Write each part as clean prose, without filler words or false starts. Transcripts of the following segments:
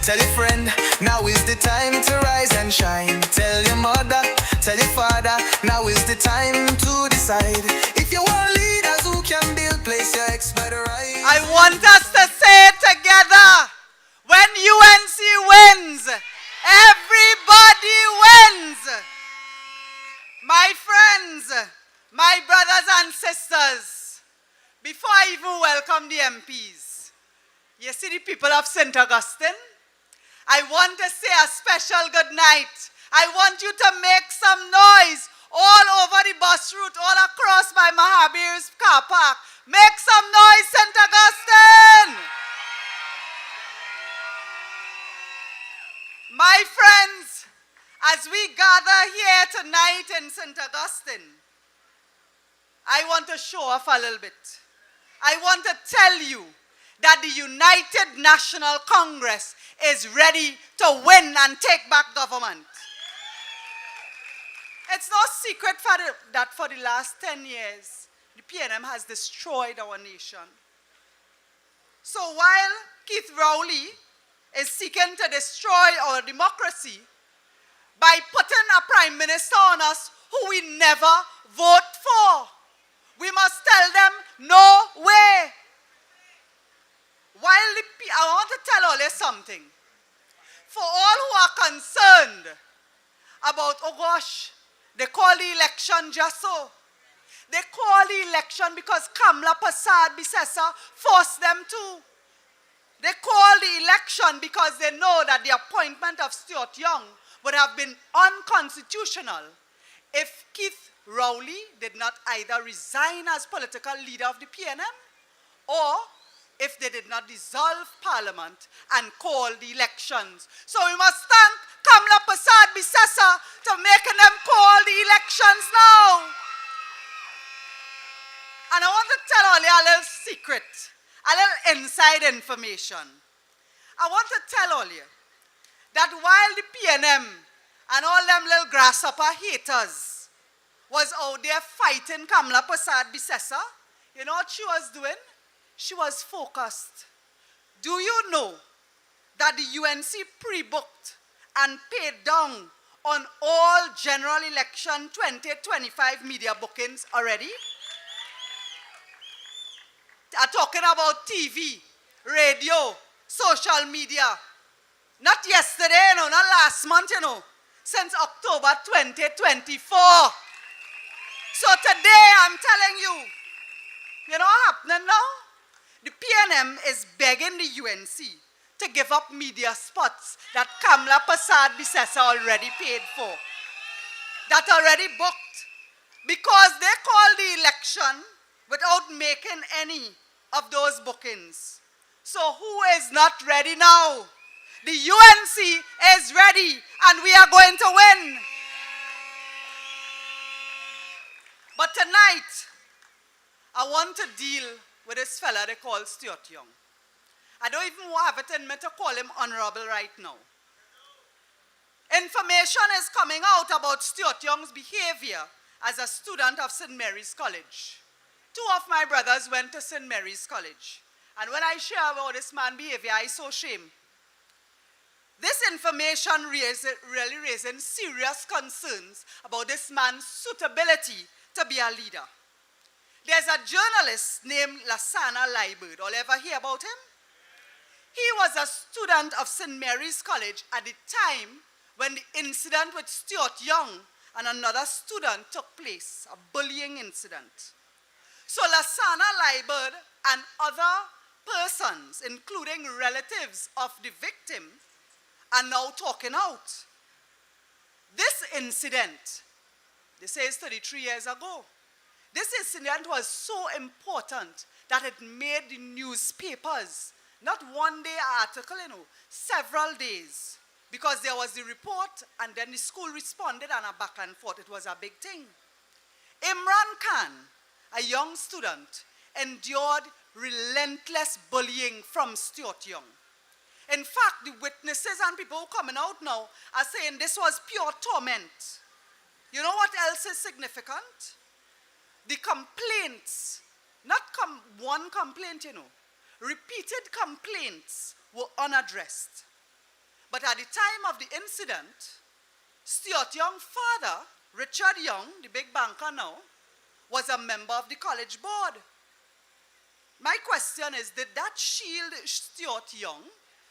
tell your friend, now is the time to rise and shine. Tell your mother, tell your father, now is the time to decide. If you want leaders who can build, place your ex by the right. I want us to say together, when UNC wins, everybody wins. My friends, my brothers and sisters, before I even welcome the MPs, you see the people of St. Augustine? I want to say a special good night. I want you to make some noise all over the bus route, all across my Mahabir's car park. Make some noise, St. Augustine! My friends, as we gather here tonight in St. Augustine, I want to show off a little bit. I want to tell you that the United National Congress is ready to win and take back government. It's no secret that for the last 10 years, the PNM has destroyed our nation. So while Keith Rowley is seeking to destroy our democracy by putting a prime minister on us who we never vote for, we must tell them, no way. I want to tell all you something. For all who are concerned about, oh gosh, they call the election just so. They call the election because Kamla Prasad Bisesa forced them to. They call the election because they know that the appointment of Stuart Young would have been unconstitutional if Keith Rowley did not either resign as political leader of the PNM or if they did not dissolve Parliament and call the elections. So we must thank Kamla Prasad Bisesa to making them call the elections now. And I want to tell all you a little secret, a little inside information. I want to tell all you that while the PNM and all them little grasshopper haters was out there fighting Kamla Prasad Bisesa, you know what she was doing? She was focused. Do you know that the UNC pre-booked and paid down on all general election 2025 media bookings already? I'm talking about TV, radio, social media. Not yesterday, not last month, since October 2024. So today I'm telling you, you know what's happening now? The PNM is begging the UNC to give up media spots that Kamla Prasad Bisesa already paid for, that already booked, because they called the election without making any of those bookings. So who is not ready now? The UNC is ready and we are going to win. But tonight, I want to deal with this fella they call Stuart Young. I don't even have it in me to call him honorable right now. Information is coming out about Stuart Young's behavior as a student of St. Mary's College. Two of my brothers went to St. Mary's College. And when I share about this man's behavior, I saw shame. This information really raising serious concerns about this man's suitability to be a leader. There's a journalist named Lasana Liebert. All ever hear about him? He was a student of St. Mary's College at the time when the incident with Stuart Young and another student took place, a bullying incident. So Lasana Liebert and other persons, including relatives of the victim, are now talking out. This incident, they say it's 33 years ago. This incident was so important that it made the newspapers, not one day article, several days. Because there was the report and then the school responded and a back and forth. It was a big thing. Imran Khan, a young student, endured relentless bullying from Stuart Young. In fact, the witnesses and people who are coming out now are saying this was pure torment. You know what else is significant? The complaints, not one complaint, repeated complaints were unaddressed. But at the time of the incident, Stuart Young's father, Richard Young, the big banker now, was a member of the college board. My question is, did that shield Stuart Young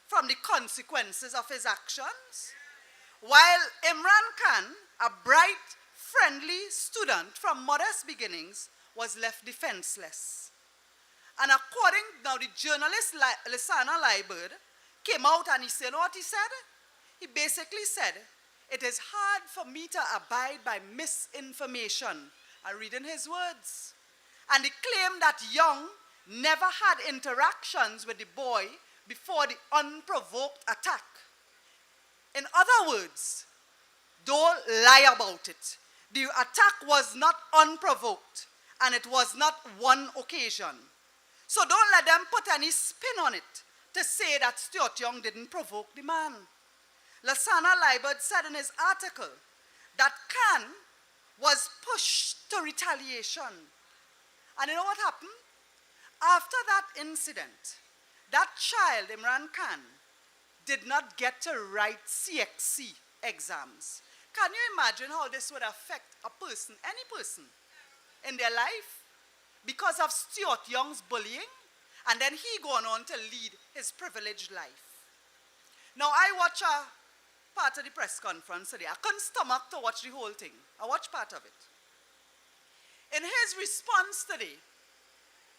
from the consequences of his actions? While Imran Khan, a bright, friendly student from modest beginnings, was left defenseless. And according, now the journalist Lisana Liebert came out and he said, you know what he said? He basically said, it is hard for me to abide by misinformation. I'm reading his words. And he claimed that Young never had interactions with the boy before the unprovoked attack. In other words, don't lie about it. The attack was not unprovoked, and it was not one occasion. So don't let them put any spin on it to say that Stuart Young didn't provoke the man. Lasana Liebert said in his article that Khan was pushed to retaliation. And you know what happened? After that incident, that child, Imran Khan, did not get to write CXC exams. Can you imagine how this would affect a person, any person, in their life? Because of Stuart Young's bullying, and then he gone on to lead his privileged life. Now, I watch a part of the press conference today. I couldn't stomach to watch the whole thing. I watched part of it. In his response today,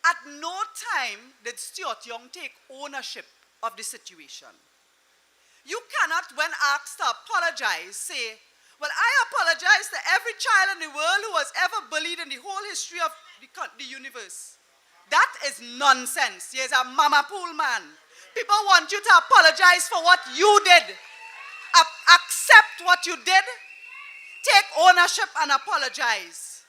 at no time did Stuart Young take ownership of the situation. You cannot, when asked to apologize, say, well, I apologize to every child in the world who was ever bullied in the whole history of the universe. That is nonsense. He is a mama pool man. People want you to apologize for what you did. Accept what you did. Take ownership and apologize.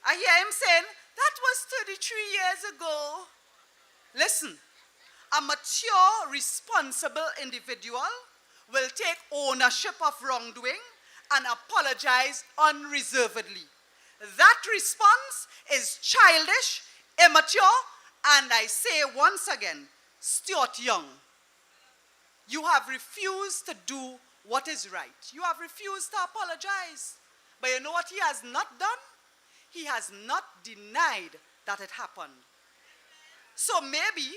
I hear him saying, that was 33 years ago. Listen, a mature, responsible individual will take ownership of wrongdoing and apologize unreservedly. That response is childish, immature, and I say once again, Stuart Young, you have refused to do what is right. You have refused to apologize. But you know what he has not done? He has not denied that it happened. So maybe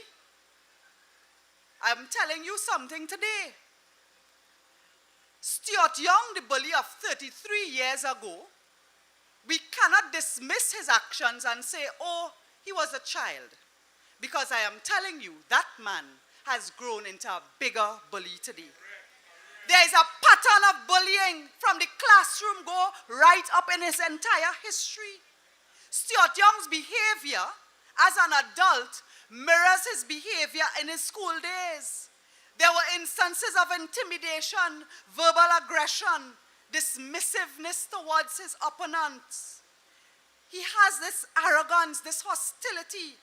I'm telling you something today. Stuart Young, the bully of 33 years ago, we cannot dismiss his actions and say, oh, he was a child. Because I am telling you, that man has grown into a bigger bully today. There is a pattern of bullying from the classroom go right up in his entire history. Stuart Young's behavior as an adult mirrors his behavior in his school days. There were instances of intimidation, verbal aggression, dismissiveness towards his opponents. He has this arrogance, this hostility,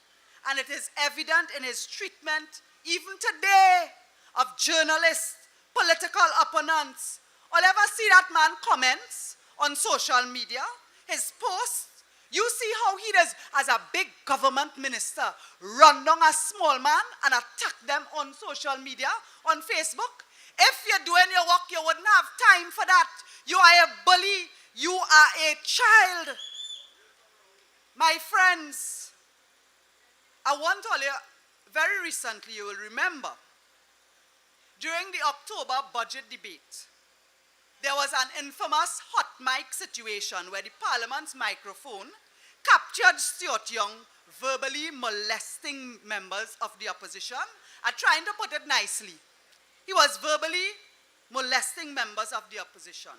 and it is evident in his treatment, even today, of journalists, political opponents. Or ever see that man comments on social media, his posts, you see how he does, as a big government minister, run down a small man and attack them on social media, on Facebook. If you're doing your work, you wouldn't have time for that. You are a bully. You are a child. My friends, I want to tell you, very recently, you will remember, during the October budget debate, there was an infamous hot mic situation where the Parliament's microphone captured Stuart Young verbally molesting members of the opposition. I'm trying to put it nicely. He was verbally molesting members of the opposition.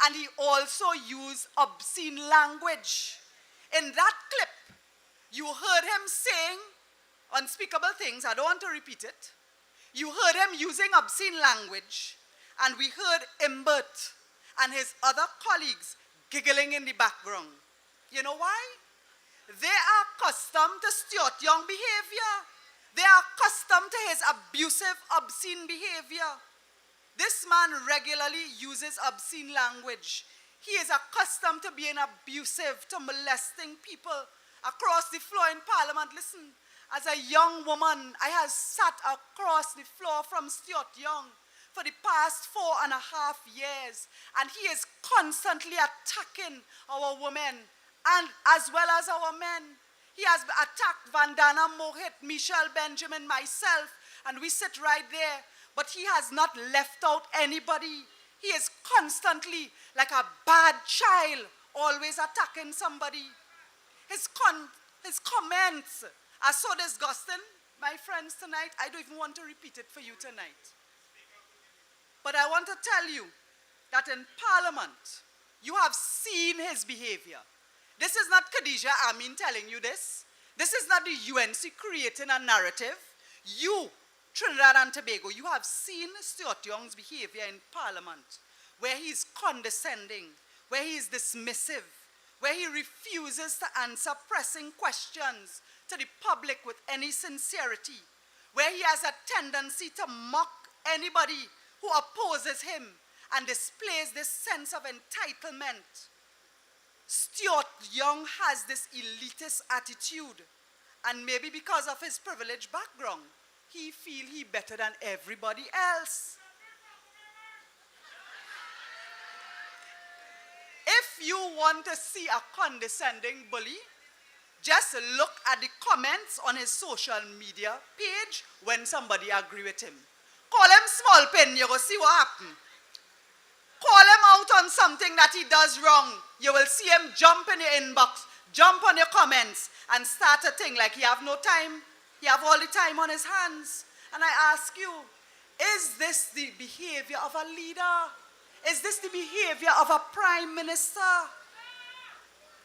And he also used obscene language. In that clip, you heard him saying unspeakable things. I don't want to repeat it. You heard him using obscene language. And we heard Imbert and his other colleagues giggling in the background. You know why? They are accustomed to Stuart Young behavior. They are accustomed to his abusive, obscene behavior. This man regularly uses obscene language. He is accustomed to being abusive, to molesting people across the floor in Parliament. Listen, as a young woman, I have sat across the floor from Stuart Young for the past 4.5 years, and he is constantly attacking our women and as well as our men. He has attacked Vandana Mohit, Michelle Benjamin, myself, and we sit right there, but he has not left out anybody. He is constantly, like a bad child, always attacking somebody. His comments are so disgusting, my friends, tonight. I don't even want to repeat it for you tonight. But I want to tell you that in Parliament, you have seen his behavior. This is not Khadijah Ameen telling you this. This is not the UNC creating a narrative. You, Trinidad and Tobago, you have seen Stuart Young's behavior in Parliament, where he is condescending, where he is dismissive, where he refuses to answer pressing questions to the public with any sincerity, where he has a tendency to mock anybody who opposes him and displays this sense of entitlement. Stuart Young has this elitist attitude, and maybe because of his privileged background, he feels he's better than everybody else. If you want to see a condescending bully, just look at the comments on his social media page when somebody agree with him. Call him small pen, you will see what happens. Call him out on something that he does wrong. You will see him jump in your inbox, jump on your comments, and start a thing like he have no time. He have all the time on his hands. And I ask you, is this the behavior of a leader? Is this the behavior of a prime minister?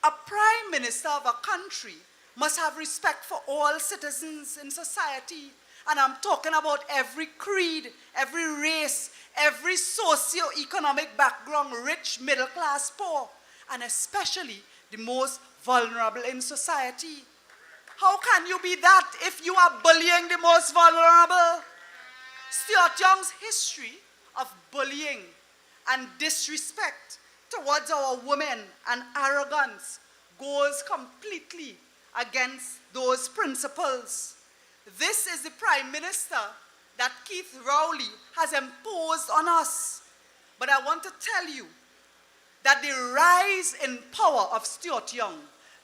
A prime minister of a country must have respect for all citizens in society. And I'm talking about every creed, every race, every socio-economic background, rich, middle class, poor, and especially the most vulnerable in society. How can you be that if you are bullying the most vulnerable? Stuart Young's history of bullying and disrespect towards our women and arrogance goes completely against those principles. This is the Prime Minister that Keith Rowley has imposed on us. But I want to tell you that the rise in power of Stuart Young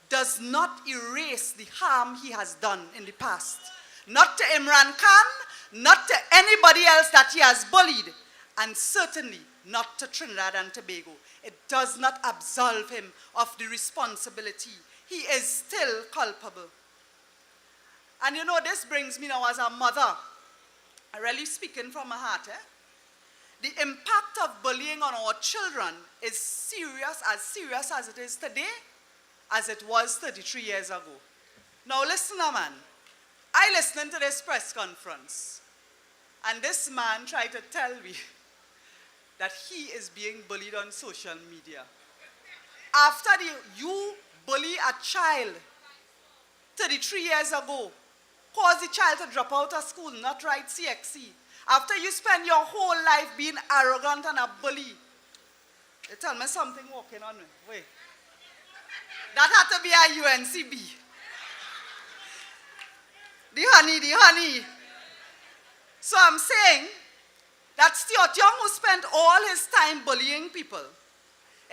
does not erase the harm he has done in the past. Not to Imran Khan, not to anybody else that he has bullied, and certainly not to Trinidad and Tobago. It does not absolve him of the responsibility. He is still culpable. And you know, this brings me now as a mother, I really speaking from my heart. The impact of bullying on our children is serious as it is today, as it was 33 years ago. Now listen, man. I listened to this press conference, and this man tried to tell me that he is being bullied on social media. After you bully a child 33 years ago, cause the child to drop out of school, not write CXC. After you spend your whole life being arrogant and a bully, you tell me something walking on me. Wait. That had to be a UNCB. The honey. So I'm saying that Stuart Young, who spent all his time bullying people,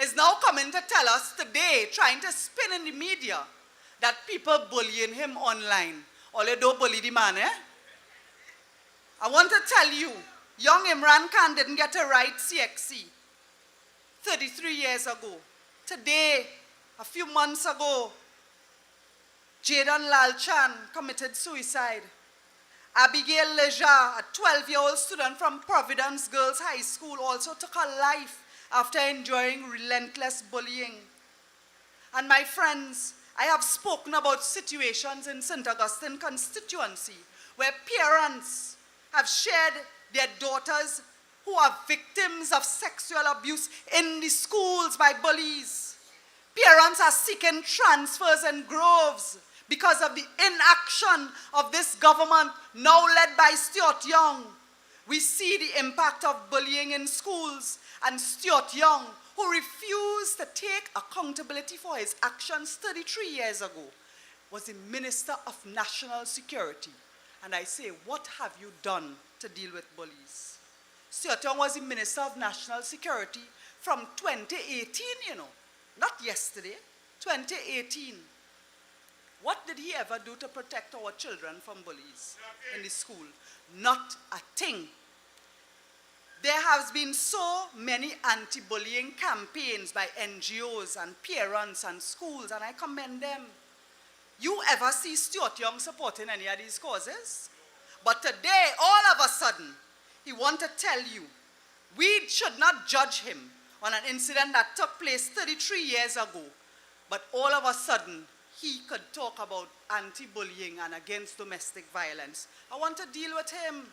is now coming to tell us today, trying to spin in the media, that people bullying him online. Only don't bully the man, I want to tell you, young Imran Khan didn't get to write CXC 33 years ago. Today, a few months ago, Jaden Lalchan committed suicide. Abigail Leja, a 12-year-old student from Providence Girls High School, also took her life after enduring relentless bullying. And my friends, I have spoken about situations in St. Augustine constituency where parents have shared their daughters who are victims of sexual abuse in the schools by bullies. Parents are seeking transfers in groves because of the inaction of this government, now led by Stuart Young. We see the impact of bullying in schools, and Stuart Young, who refused to take accountability for his actions 33 years ago, was the Minister of National Security. And I say, what have you done to deal with bullies? Stuart Young was the Minister of National Security from 2018, you know. Not yesterday, 2018. What did he ever do to protect our children from bullies in the school? Not a thing. There has been so many anti-bullying campaigns by NGOs and parents and schools, and I commend them. You ever see Stuart Young supporting any of these causes? But today, all of a sudden, he wants to tell you, we should not judge him on an incident that took place 33 years ago. But all of a sudden, he could talk about anti-bullying and against domestic violence. I want to deal with him.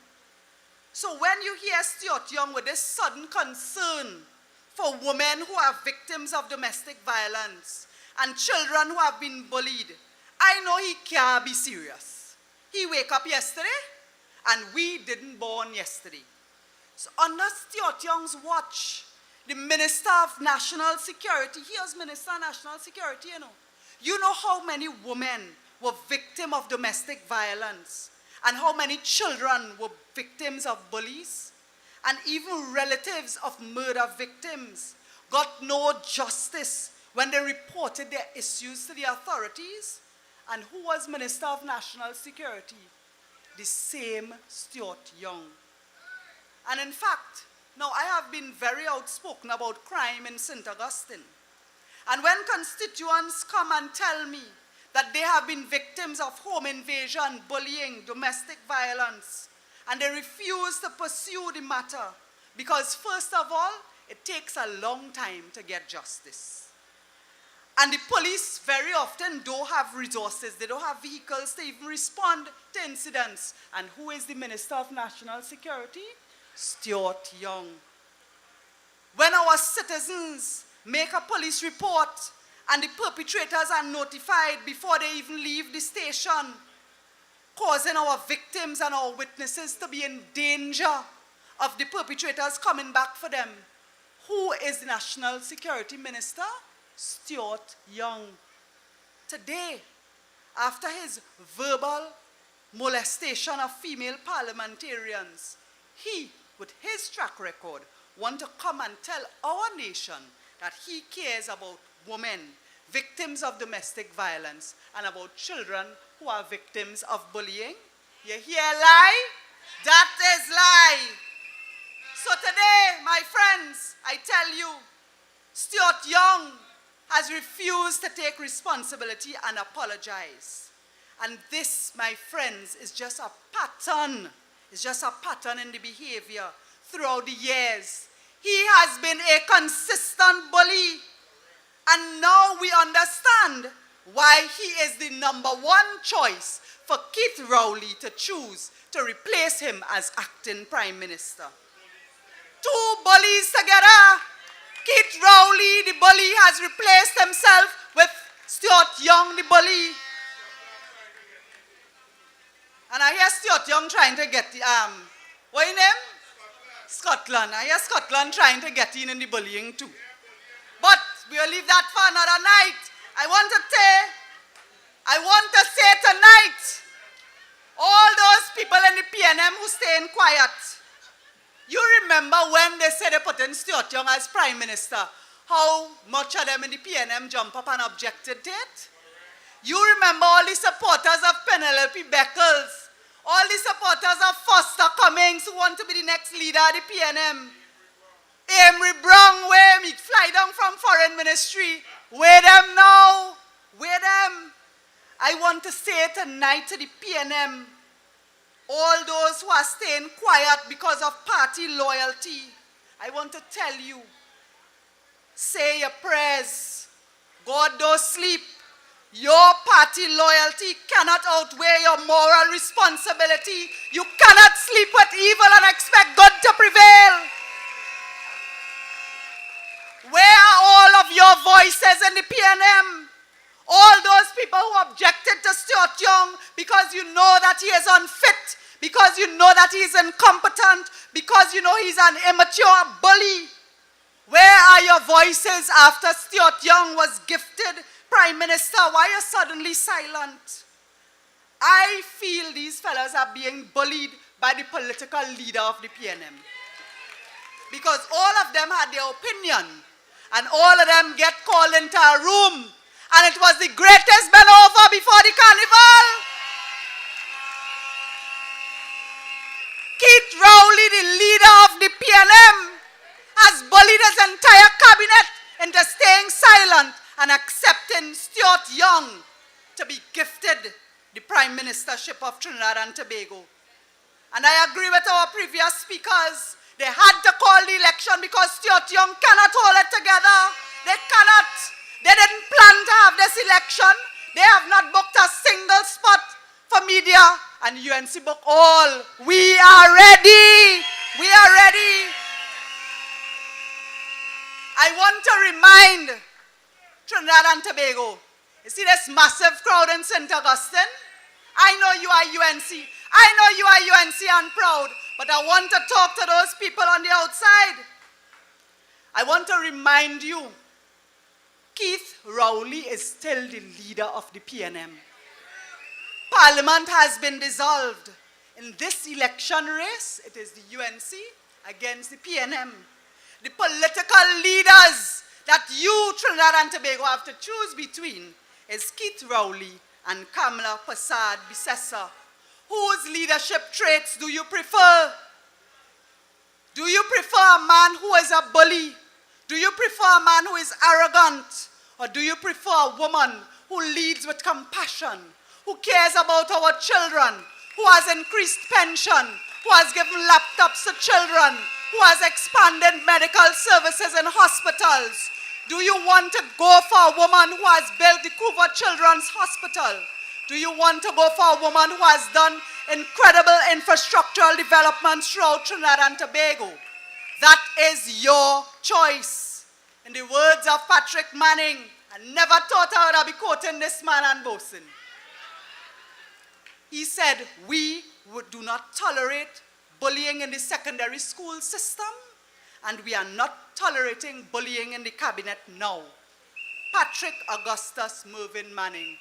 So when you hear Stuart Young with this sudden concern for women who are victims of domestic violence and children who have been bullied, I know he can't be serious. He wake up yesterday and we didn't born yesterday. So under Stuart Young's watch, the Minister of National Security, he was Minister of National Security, you know. You know how many women were victims of domestic violence and how many children were victims of bullies, and even relatives of murder victims got no justice when they reported their issues to the authorities. And who was Minister of National Security? The same Stuart Young. And in fact, now I have been very outspoken about crime in St. Augustine. And when constituents come and tell me that they have been victims of home invasion, bullying, domestic violence, and they refuse to pursue the matter because, first of all, it takes a long time to get justice. And the police very often don't have resources. They don't have vehicles to even respond to incidents. And who is the Minister of National Security? Stuart Young. When our citizens make a police report and the perpetrators are notified before they even leave the station, causing our victims and our witnesses to be in danger of the perpetrators coming back for them, who is the National Security Minister? Stuart Young. Today, after his verbal molestation of female parliamentarians, he, with his track record, wants to come and tell our nation that he cares about women, victims of domestic violence, and about children who are victims of bullying. You hear lie? That is lie. So today, my friends, I tell you, Stuart Young has refused to take responsibility and apologize. And this, my friends, is just a pattern. It's just a pattern in the behavior throughout the years. He has been a consistent bully. And now we understand why he is the #1 choice for Keith Rowley to choose to replace him as acting Prime Minister. Two bullies together. Keith Rowley, the bully, has replaced himself with Stuart Young, the bully. And I hear Stuart Young trying to get the, what is his name? Scotland. I hear Scotland trying to get in the bullying too. But we'll leave that for another night. I want to say tonight, all those people in the PNM who staying quiet, you remember when they said they put in Stuart Young as Prime Minister, how much of them in the PNM jump up and objected to it? You remember all the supporters of Penelope Beckles, all the supporters of Foster Cummings who want to be the next leader of the PNM. Amory Brown, where me fly down from Foreign Ministry. Where them now? Where them? I want to say tonight to the PNM, all those who are staying quiet because of party loyalty, I want to tell you, say your prayers. God don't sleep. Your party loyalty cannot outweigh your moral responsibility. You cannot sleep with evil and expect God to prevail. Where are all of your voices in the PNM? All those people who objected to Stuart Young because you know that he is unfit, because you know that he is incompetent, because you know he's an immature bully. Where are your voices after Stuart Young was gifted Prime Minister? Why are you suddenly silent? I feel these fellas are being bullied by the political leader of the PNM. because all of them had their opinion, and all of them get called into a room, and it was the greatest maneuver before the carnival. Keith Rowley, the leader of the PNM, has bullied his entire cabinet into staying silent and accepting Stuart Young to be gifted the Prime Ministership of Trinidad and Tobago. And I agree with our previous speakers. They had to call the election because Stuart Young cannot hold it together. They cannot. They didn't plan to have this election. They have not booked a single spot for media. And UNC booked all. We are ready. We are ready. I want to remind Trinidad and Tobago. You see this massive crowd in St. Augustine? I know you are UNC. I know you are UNC and proud, but I want to talk to those people on the outside. I want to remind you, Keith Rowley is still the leader of the PNM. Parliament has been dissolved. In this election race, it is the UNC against the PNM. The political leaders that you, Trinidad and Tobago, have to choose between is Keith Rowley and Kamala Persad-Bissessar. Whose leadership traits do you prefer? Do you prefer a man who is a bully? Do you prefer a man who is arrogant? Or do you prefer a woman who leads with compassion, who cares about our children, who has increased pension, who has given laptops to children, who has expanded medical services in hospitals? Do you want to go for a woman who has built the Couva Children's Hospital? Do you want to go for a woman who has done incredible infrastructural developments throughout Trinidad and Tobago? That is your choice. In the words of Patrick Manning, I never thought I would be quoting this man and boasting. He said, we do not tolerate bullying in the secondary school system, and we are not tolerating bullying in the cabinet now. Patrick Augustus Mervyn Manning.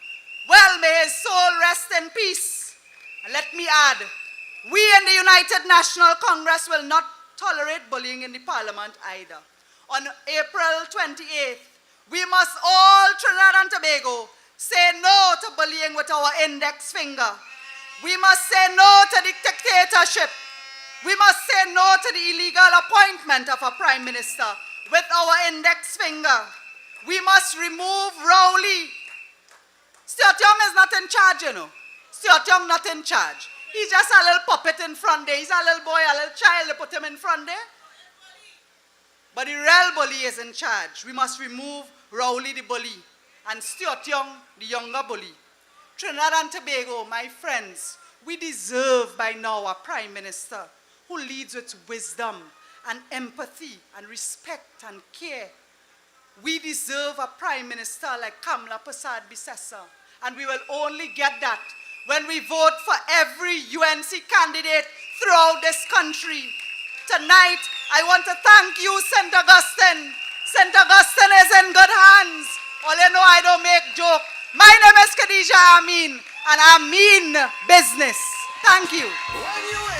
Well, may his soul rest in peace. And let me add, we in the United National Congress will not tolerate bullying in the Parliament either. On April 28th, we must all, Trinidad and Tobago, say no to bullying with our index finger. We must say no to the dictatorship. We must say no to the illegal appointment of a Prime Minister with our index finger. We must remove Rowley. Stuart Young is not in charge, you know. Stuart Young not in charge. He's just a little puppet in front there. He's a little boy, a little child. They put him in front there. But the real bully is in charge. We must remove Rowley the bully and Stuart Young the younger bully. Trinidad and Tobago, my friends, we deserve by now a Prime Minister who leads with wisdom and empathy and respect and care. We deserve a Prime Minister like Kamala Persad-Bissessar, and we will only get that when we vote for every UNC candidate throughout this country. Tonight, I want to thank you, St. Augustine. St. Augustine is in good hands. All you know, I don't make joke. My name is Khadijah Ameen, and I mean business. Thank you.